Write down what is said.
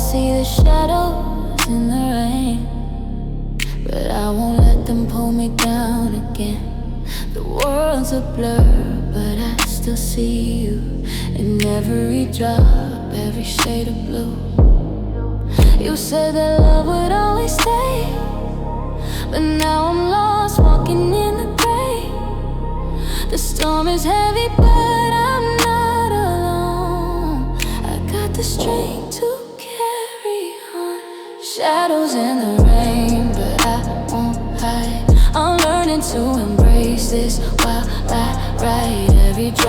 see the shadows in the rain, but I won't let them pull me down again. The world's a blur, but I still see you in every drop, every shade of blue. You said that love would always stay, but now I'm lost, walking in the gray. The storm is heavy, but I'm not alone. I got the strength to carry on. Shadows in the rain, but I won't hide. I'm learning to embrace this while I ride every drop.